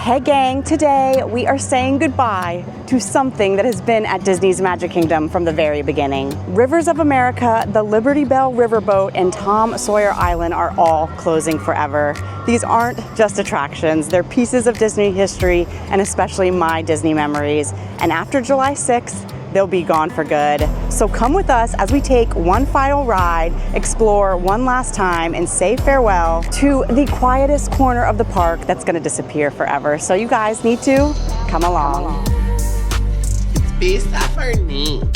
Hey gang, today we are saying goodbye to something that has been at Disney's Magic Kingdom from the very beginning. Rivers of America, the Liberty Belle Riverboat, and Tom Sawyer Island are all closing forever. These aren't just attractions, they're pieces of Disney history and especially my Disney memories. And after July 6th, they'll be gone for good. So come with us as we take one final ride, explore one last time, and say farewell to the quietest corner of the park that's gonna disappear forever. So you guys need to come along. It's based off our name.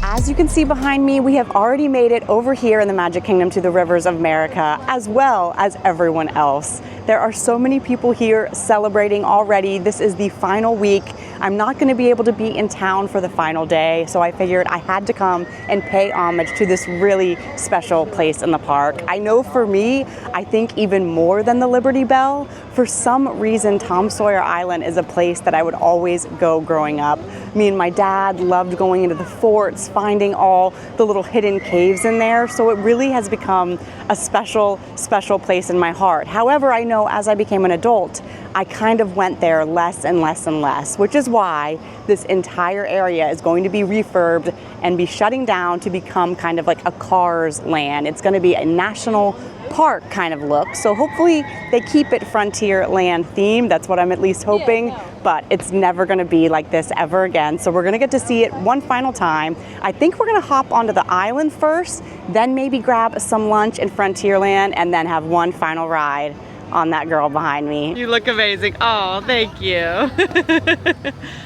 As you can see behind me, we have already made it over here in the Magic Kingdom to the Rivers of America, as well as everyone else. There are so many people here celebrating already. This is the final week. I'm not going to be able to be in town for the final day, so I figured I had to come and pay homage to this really special place in the park. I know for me, I think even more than the Liberty Belle, for some reason, Tom Sawyer Island is a place that I would always go growing up. Me and my dad loved going into the forts, finding all the little hidden caves in there, so it really has become a special, special place in my heart. However, I know as I became an adult, I kind of went there less and less and less, which is why this entire area is going to be refurbed and be shutting down to become kind of like a Cars land. It's going to be a national park kind of look. So hopefully they keep it Frontierland themed. That's what I'm at least hoping, but it's never going to be like this ever again. So we're going to get to see it one final time. I think we're going to hop onto the island first, then maybe grab some lunch in Frontierland, and then have one final ride on that girl behind me. You look amazing. Oh, thank you.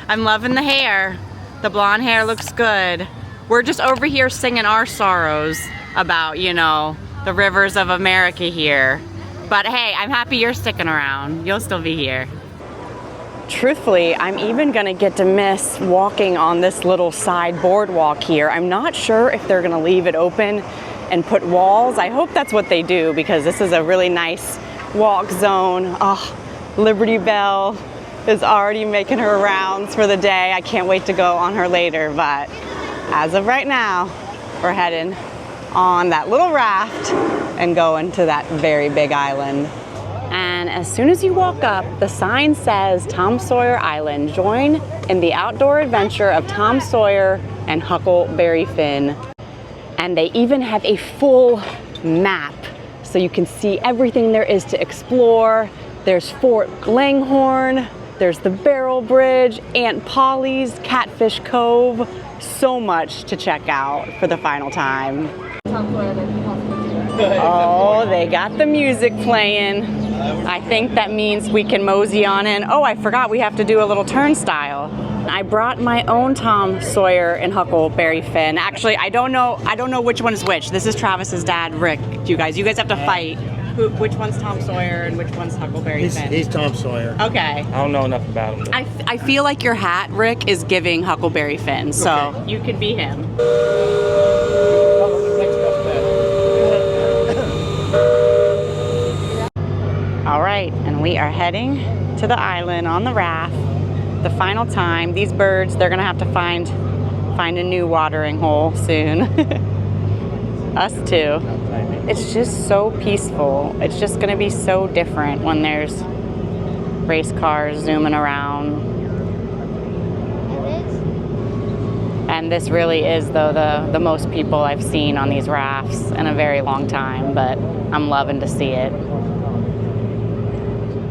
I'm loving the hair. The blonde hair looks good. We're just over here singing our sorrows about, you know, the rivers of America here. But hey, I'm happy you're sticking around. You'll still be here. Truthfully, I'm even gonna get to miss walking on this little side boardwalk here. I'm not sure if they're gonna leave it open and put walls. I hope that's what they do, because this is a really nice walk zone. Oh, Liberty Belle is already making her rounds for the day. I can't wait to go on her later, but as of right now, we're heading on that little raft and going to that very big island. And as soon as you walk up, the sign says Tom Sawyer Island. Join in the outdoor adventure of Tom Sawyer and Huckleberry Finn. And they even have a full map, so you can see everything there is to explore. There's Fort Langhorne, there's the Barrel Bridge, Aunt Paulies, Catfish Cove. So much to check out for the final time. Oh, they got the music playing. I think that means we can mosey on in. Oh, I forgot we have to do a little turnstile. I brought my own Tom Sawyer and Huckleberry Finn. Actually, I don't know which one is which. This is Travis's dad, Rick. You guys have to fight. Which one's Tom Sawyer and which one's Huckleberry Finn? He's Tom Sawyer. Okay. I don't know enough about him. I feel like your hat, Rick, is giving Huckleberry Finn, so okay. You could be him. All right, and we are heading to the island on the raft. The final time. These birds, they're gonna have to find a new watering hole soon. Us too. It's just so peaceful. It's just gonna be so different when there's race cars zooming around. And this really is, though, the most people I've seen on these rafts in a very long time, but I'm loving to see it.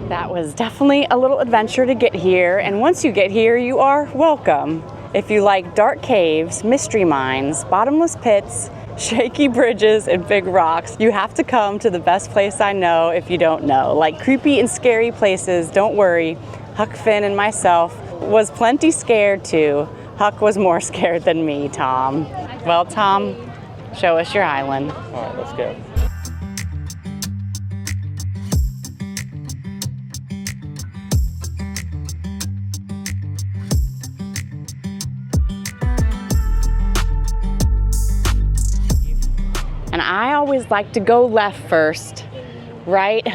That was definitely a little adventure to get here, and once you get here, you are welcome. If you like dark caves, mystery mines, bottomless pits, shaky bridges, and big rocks, you have to come to the best place I know if you don't know. Like creepy and scary places, don't worry. Huck Finn and myself was plenty scared too. Huck was more scared than me, Tom. Well, Tom, show us your island. All right, let's go. And I always like to go left first, right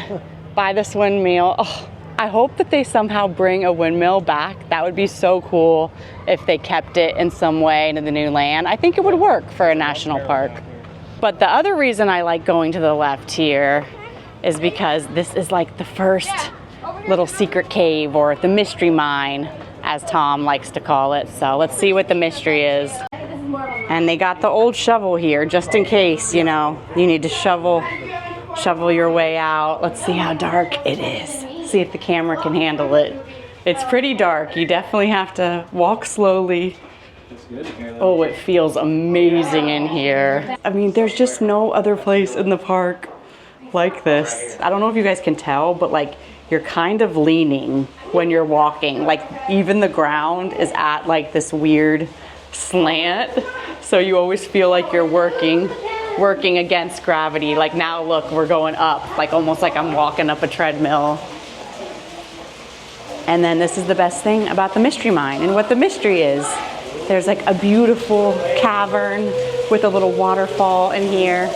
by this windmill. Oh, I hope that they somehow bring a windmill back. That would be so cool if they kept it in some way into the new land. I think it would work for a national park. But the other reason I like going to the left here is because this is like the first little secret cave, or the mystery mine, as Tom likes to call it. So let's see what the mystery is. And they got the old shovel here, just in case, you know, you need to shovel your way out. Let's see how dark it is. See if the camera can handle it. It's pretty dark. You definitely have to walk slowly. Oh, it feels amazing in here. I mean, there's just no other place in the park like this. I don't know if you guys can tell, but like you're kind of leaning when you're walking. Like even the ground is at like this weird slant. So you always feel like you're working against gravity. Like now look, we're going up, like almost like I'm walking up a treadmill. And then this is the best thing about the mystery mine and what the mystery is. There's like a beautiful cavern with a little waterfall in here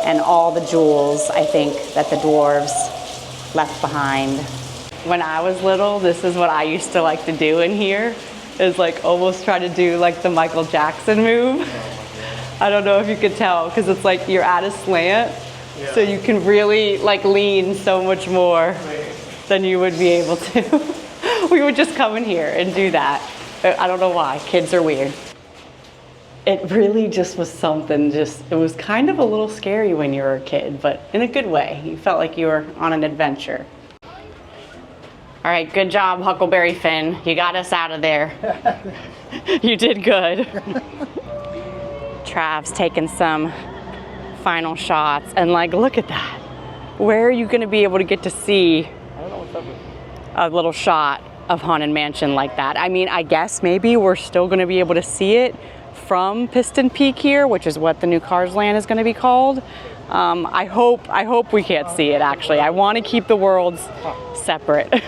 and all the jewels, I think, that the dwarves left behind. When I was little, this is what I used to like to do in here, is like almost try to do like the Michael Jackson move. I don't know if you could tell, because it's like you're at a slant, so you can really like lean so much more than you would be able to. We would just come in here and do that. I don't know why, kids are weird. It really just was something, it was kind of a little scary when you were a kid, but in a good way. You felt like you were on an adventure. All right, good job, Huckleberry Finn. You got us out of there. You did good. Trav's taking some final shots, and like, look at that. Where are you gonna be able to get to see a little shot of Haunted Mansion like that? I mean, I guess maybe we're still gonna be able to see it from Piston Peak here, which is what the new Cars Land is gonna be called. I hope we can't see it actually. I wanna keep the worlds separate.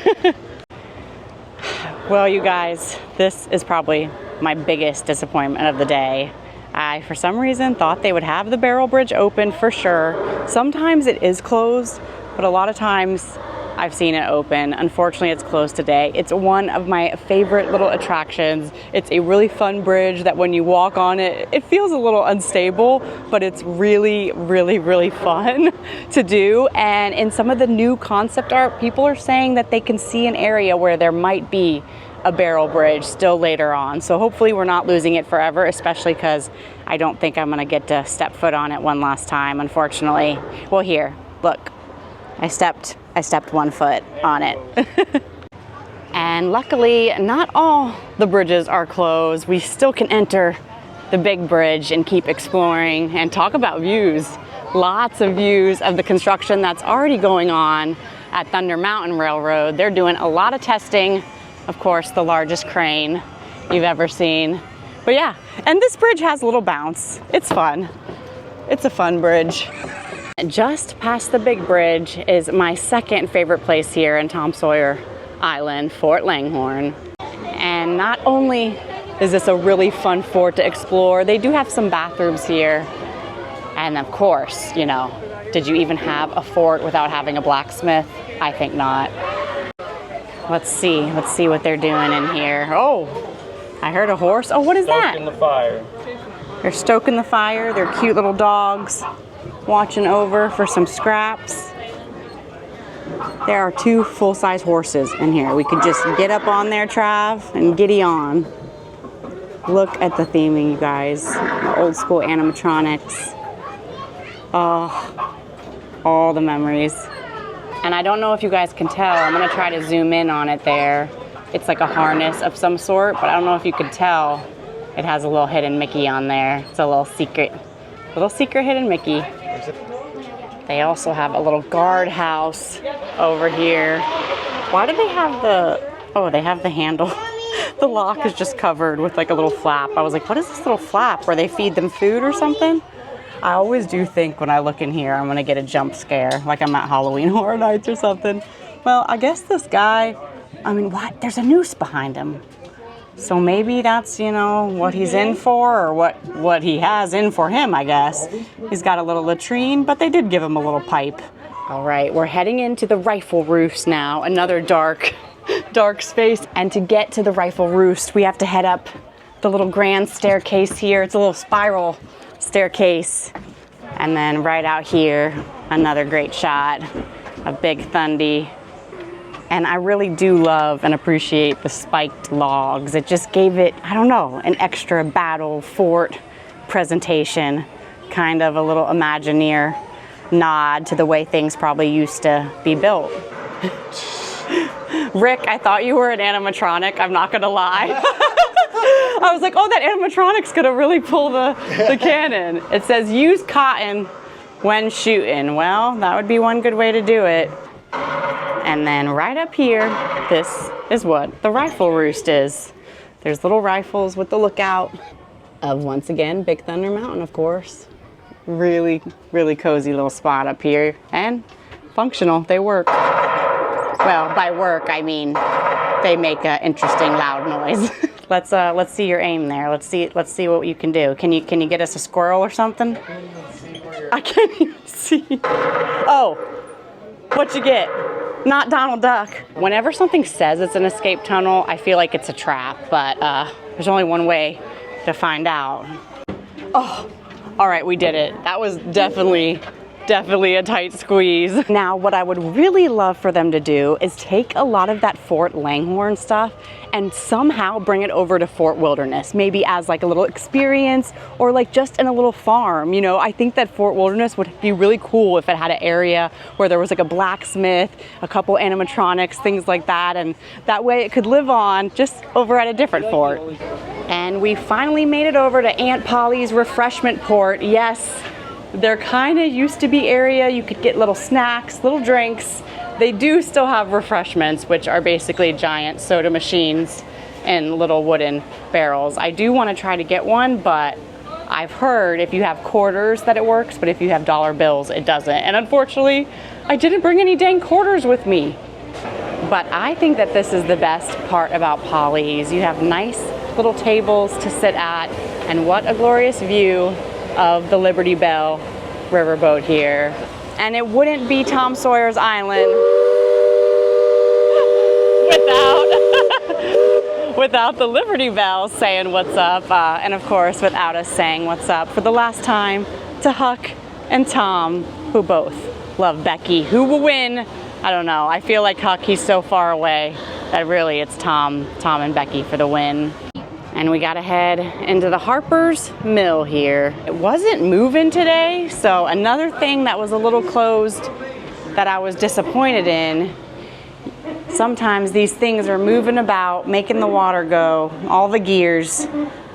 Well, you guys, this is probably my biggest disappointment of the day. I, for some reason, thought they would have the Barrel Bridge open for sure. Sometimes it is closed, but a lot of times I've seen it open. Unfortunately, it's closed today. It's one of my favorite little attractions. It's a really fun bridge that when you walk on it, it feels a little unstable, but it's really, really, really fun to do. And in some of the new concept art, people are saying that they can see an area where there might be a barrel bridge still later on. So hopefully we're not losing it forever, especially because I don't think I'm gonna get to step foot on it one last time, unfortunately. Well, here, look. I stepped 1 foot on it. And luckily, not all the bridges are closed. We still can enter the big bridge and keep exploring and talk about views. Lots of views of the construction that's already going on at Thunder Mountain Railroad. They're doing a lot of testing. Of course, the largest crane you've ever seen. But yeah, and this bridge has a little bounce. It's fun. It's a fun bridge. Just past the big bridge is my second favorite place here in Tom Sawyer Island, Fort Langhorne. And not only is this a really fun fort to explore, they do have some bathrooms here. And of course, you know, did you even have a fort without having a blacksmith? I think not. Let's see what they're doing in here. Oh, I heard a horse. Oh, what is that? Stoking the fire. They're stoking the fire. They're cute little dogs. Watching over for some scraps. There are 2 full-size horses in here. We could just get up on there, Trav, and giddy on. Look at the theming, you guys. The old school animatronics. Oh, all the memories. And I don't know if you guys can tell. I'm gonna try to zoom in on it there. It's like a harness of some sort, but I don't know if you could tell. It has a little hidden Mickey on there. It's a little secret hidden Mickey. They also have a little guardhouse over here. Why do they have they have the handle. The lock is just covered with like a little flap. I was like, what is this little flap? Where they feed them food or something? I always do think when I look in here, I'm gonna get a jump scare, like I'm at Halloween Horror Nights or something. Well, I guess this guy, I mean, what? There's a noose behind him. So maybe that's, you know, what he's in for, or what he has in for him, I guess. He's got a little latrine, but they did give him a little pipe. All right, we're heading into the Rifle Roost now, another dark space. And to get to the Rifle Roost, we have to head up the little grand staircase here. It's a little spiral staircase. And then right out here, another great shot of Big Thundy And I really do love and appreciate the spiked logs. It just gave it, I don't know, an extra battle fort presentation, kind of a little Imagineer nod to the way things probably used to be built. Rick, I thought you were an animatronic, I'm not gonna lie. I was like, oh, that animatronic's gonna really pull the cannon. It says use cotton when shooting. Well, that would be one good way to do it. And then right up here, this is what the rifle roost is. There's little rifles with the lookout of, once again, Big Thunder Mountain, of course. Really, really cozy little spot up here, and functional, they work. Well, by work, I mean they make an interesting loud noise. Let's see your aim there. Let's see what you can do. Can you get us a squirrel or something? I can't even see. Oh, what'd you get? Not Donald Duck. Whenever something says it's an escape tunnel, I feel like it's a trap, but there's only one way to find out. Oh, all right, we did it. That was definitely a tight squeeze. Now, what I would really love for them to do is take a lot of that Fort Langhorne stuff and somehow bring it over to Fort Wilderness, maybe as like a little experience or like just in a little farm. You know, I think that Fort Wilderness would be really cool if it had an area where there was like a blacksmith, a couple animatronics, things like that, and that way it could live on just over at a different fort. And we finally made it over to Aunt Polly's refreshment port. Yes, there kind of used to be area you could get little snacks, little drinks. They do still have refreshments, which are basically giant soda machines and little wooden barrels. I do want to try to get one, but I've heard if you have quarters that it works, but if you have dollar bills, it doesn't. And unfortunately, I didn't bring any dang quarters with me. But I think that this is the best part about Paulies. You have nice little tables to sit at, and what a glorious view of the Liberty Belle riverboat here. And it wouldn't be Tom Sawyer's Island without the Liberty Belle saying what's up, and of course without us saying what's up for the last time to Huck and Tom, who both love Becky. Who will win? I don't know. I feel like Huck, he's so far away that really it's Tom and Becky for the win. And we gotta head into the Harper's Mill here. It wasn't moving today, so another thing that was a little closed that I was disappointed in. Sometimes these things are moving about, making the water go, all the gears,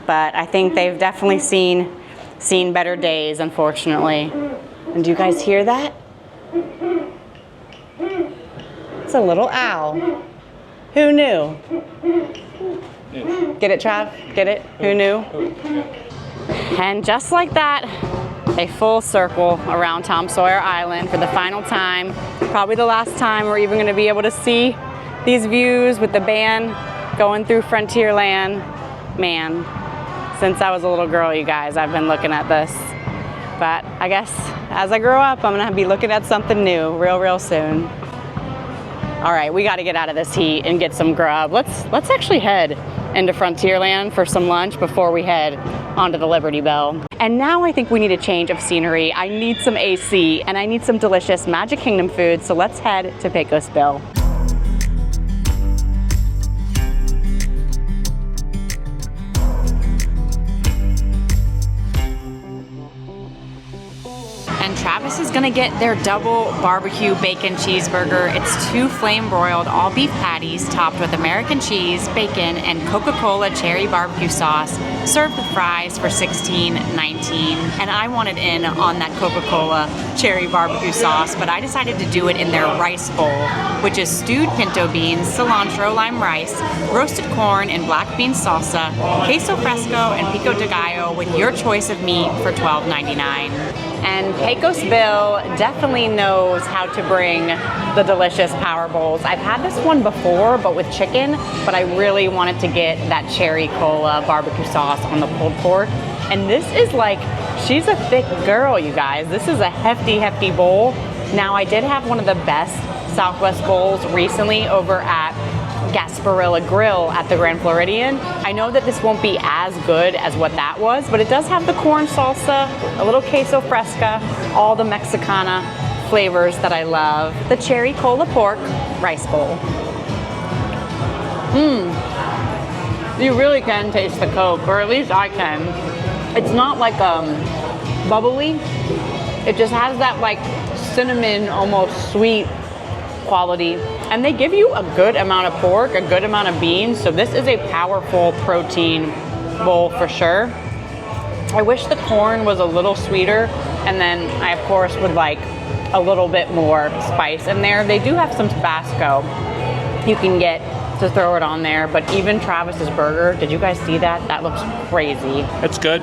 but I think they've definitely seen better days, unfortunately. And do you guys hear that? It's a little owl. Who knew? Get it, Trav? Get it? Who knew? And just like that, a full circle around Tom Sawyer Island for the final time. Probably the last time we're even going to be able to see these views with the band going through Frontierland. Man, since I was a little girl, you guys, I've been looking at this. But I guess as I grow up, I'm going to be looking at something new real soon. All right, we got to get out of this heat and get some grub. Let's actually head into Frontierland for some lunch before we head onto the Liberty Belle. And now I think we need a change of scenery. I need some AC and I need some delicious Magic Kingdom food, so let's head to Pecos Bill. Travis is gonna get their double barbecue bacon cheeseburger. It's 2 flame broiled all beef patties topped with American cheese, bacon, and Coca-Cola cherry barbecue sauce, served with fries for $16.19. And I wanted in on that Coca-Cola cherry barbecue sauce, but I decided to do it in their rice bowl, which is stewed pinto beans, cilantro, lime rice, roasted corn, and black bean salsa, queso fresco, and pico de gallo with your choice of meat for $12.99. And Pecos Bill definitely knows how to bring the delicious power bowls. I've had this one before, but with chicken, but I really wanted to get that cherry cola barbecue sauce on the pulled pork. And this is like, she's a thick girl, you guys. This is a hefty bowl. Now, I did have one of the best Southwest bowls recently over at Gasparilla Grill at the Grand Floridian. I know that this won't be as good as what that was, but it does have the corn salsa, a little queso fresca, all the Mexicana flavors that I love. The cherry cola pork rice bowl. You really can taste the Coke, or at least I can. It's not like bubbly. It just has that like cinnamon, almost sweet quality. And they give you a good amount of pork, a good amount of beans. So this is a powerful protein bowl for sure. I wish the corn was a little sweeter. And then I, of course, would like a little bit more spice in there. They do have some Tabasco you can get to throw it on there, but even Travis's burger, did you guys see that? That looks crazy. It's good.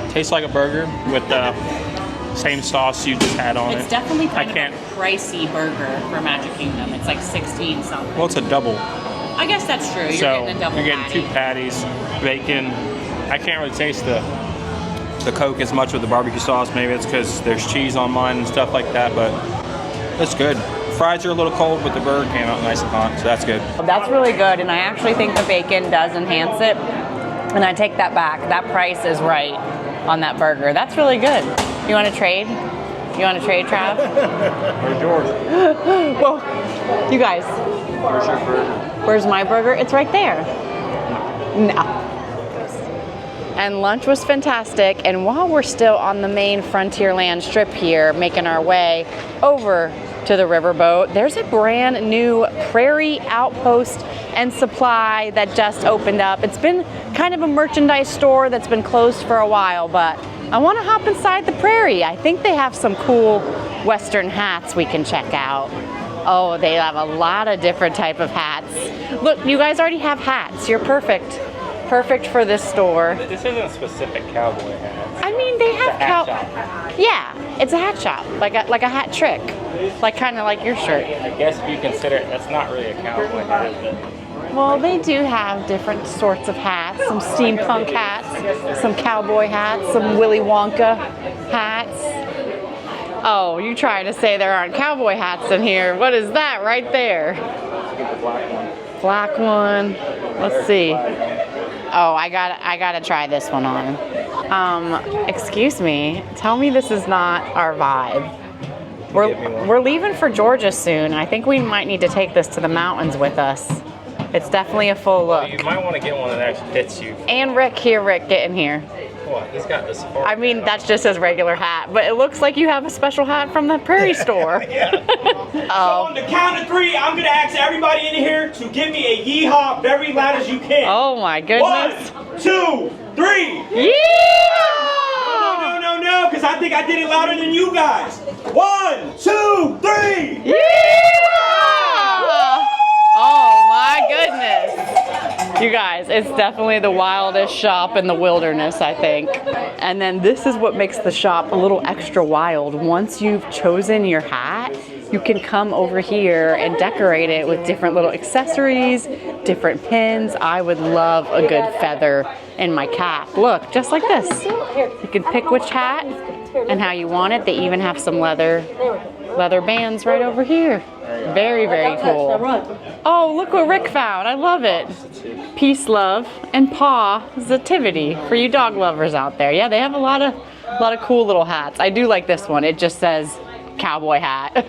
Tastes like a burger with the same sauce you just had on it. It's definitely kind of a pricey burger for Magic Kingdom. It's like 16 something. Well, it's a double. I guess that's true. You're getting a double you're getting patty. 2 patties, bacon. I can't really taste the Coke as much with the barbecue sauce. Maybe it's because there's cheese on mine and stuff like that, but it's good. Fries are a little cold, but the burger came out nice and hot, so that's good. That's really good, and I actually think the bacon does enhance it, and I take that back. That price is right on that burger. That's really good. You want to trade? You want to trade, Trav? Where's yours? Well, you guys. Where's your burger? Where's my burger? It's right there. No. And lunch was fantastic, and while we're still on the main Frontierland strip here, making our way over to the riverboat, there's a brand new Prairie Outpost and Supply that just opened up. It's been kind of a merchandise store that's been closed for a while, but I want to hop inside the Prairie. I think they have some cool Western hats we can check out. Oh, they have a lot of different type of hats. Look, you guys already have hats. You're perfect. Perfect for this store. This isn't specific cowboy hats. I mean, they have hat shop. Yeah, it's a hat shop, like a hat trick, like kind of like your shirt. I guess if you consider it, that's not really a cowboy hat, is it? Well, they do have different sorts of hats, some steampunk hats, some cowboy hats, some Willy Wonka hats. Oh, you trying to say there aren't cowboy hats in here? What is that right there? Let's get the black one. Black one. Let's see. Oh, I gotta try this one on. Excuse me. Tell me this is not our vibe. We're leaving for Georgia soon. I think we might need to take this to the mountains with us. It's definitely a full look. You might want to get one that actually fits you. And Rick, get in here. What? He's got the safari. I mean, that's just his regular hat, but it looks like you have a special hat from the Prairie store. Yeah. So on the count of 3, I'm gonna ask everybody in here to give me a yeehaw very loud as you can. Oh my goodness. 1, 2, 3. Yeah! No, because I think I did it louder than you guys. 1, 2, 3. Yeah! Oh my goodness. You guys, it's definitely the wildest shop in the wilderness, I think. And then this is what makes the shop a little extra wild. Once you've chosen your hat, you can come over here and decorate it with different little accessories, different pins. I would love a good feather in my cap. Look, just like this. You can pick which hat and how you want it. They even have some leather bands right over here. Very, very cool. Oh, look what Rick found. I love it. Peace, love, and positivity for you dog lovers out there. Yeah, they have a lot of cool little hats. I do like this one. It just says cowboy hat.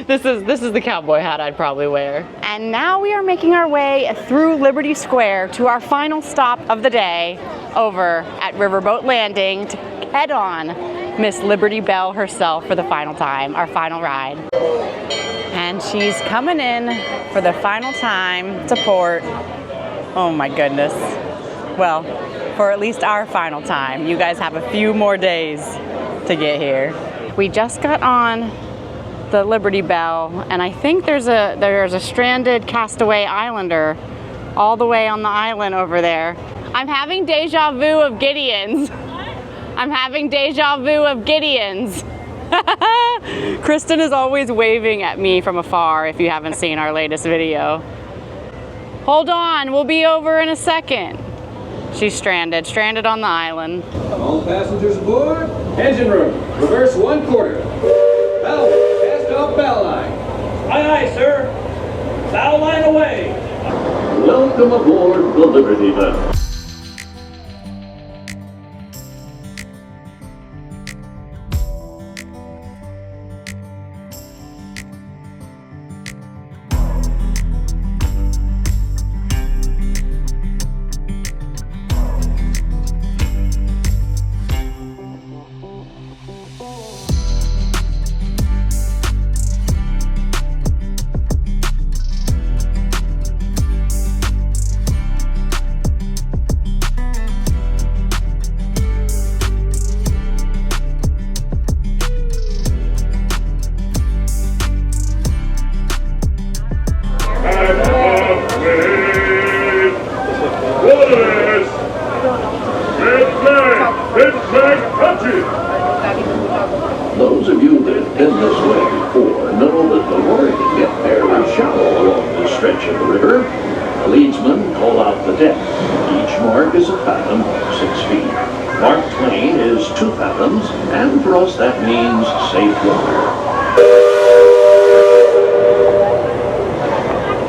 This is the cowboy hat I'd probably wear. And now we are making our way through Liberty Square to our final stop of the day over at Riverboat Landing to head on Miss Liberty Belle herself for the final time, our final ride. And she's coming in for the final time to port. Oh my goodness. Well, for at least our final time. You guys have a few more days to get here. We just got on the Liberty Belle, and I think there's a stranded castaway islander all the way on the island over there. I'm having deja vu of Gideon's. I'm having deja vu of Gideon's. Kristen is always waving at me from afar if you haven't seen our latest video. Hold on, we'll be over in a second. She's stranded on the island. All passengers aboard. Engine room, reverse 1/4. Bell, cast off bow line. Aye, aye, sir. Bow line away. Welcome aboard the Liberty Belle. of the deck. Each mark is a fathom, 6 feet. Mark Twain is 2 fathoms, and for us that means safe water.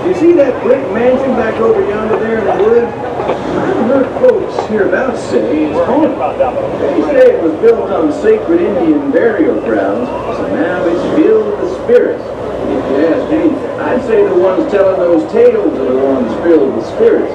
You see that brick mansion back over yonder there in the wood? I've heard folks hereabouts say it's haunted. They say it was built on sacred Indian burial grounds, so now it's filled with the spirits. If you ask me, I'd say the ones telling those tales are the ones filled with spirits.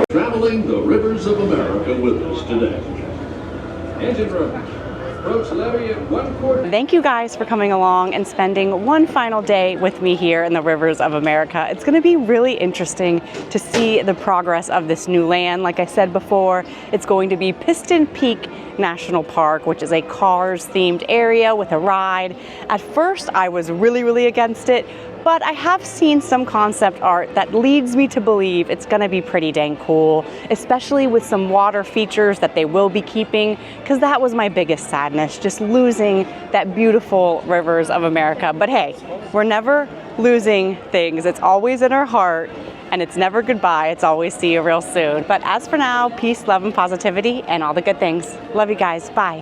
Traveling the rivers of America with us today. Engine room. Approach levee at 1/4. Thank you guys for coming along and spending one final day with me here in the rivers of America. It's going to be really interesting to see the progress of this new land. Like I said before, it's going to be Piston Peak National Park, which is a Cars themed area with a ride. At first, I was really against it, but I have seen some concept art that leads me to believe it's gonna be pretty dang cool, especially with some water features that they will be keeping, because that was my biggest sadness, just losing that beautiful rivers of America. But hey, we're never losing things. It's always in our heart, and it's never goodbye. It's always see you real soon. But as for now, peace, love, and positivity, and all the good things. Love you guys. Bye.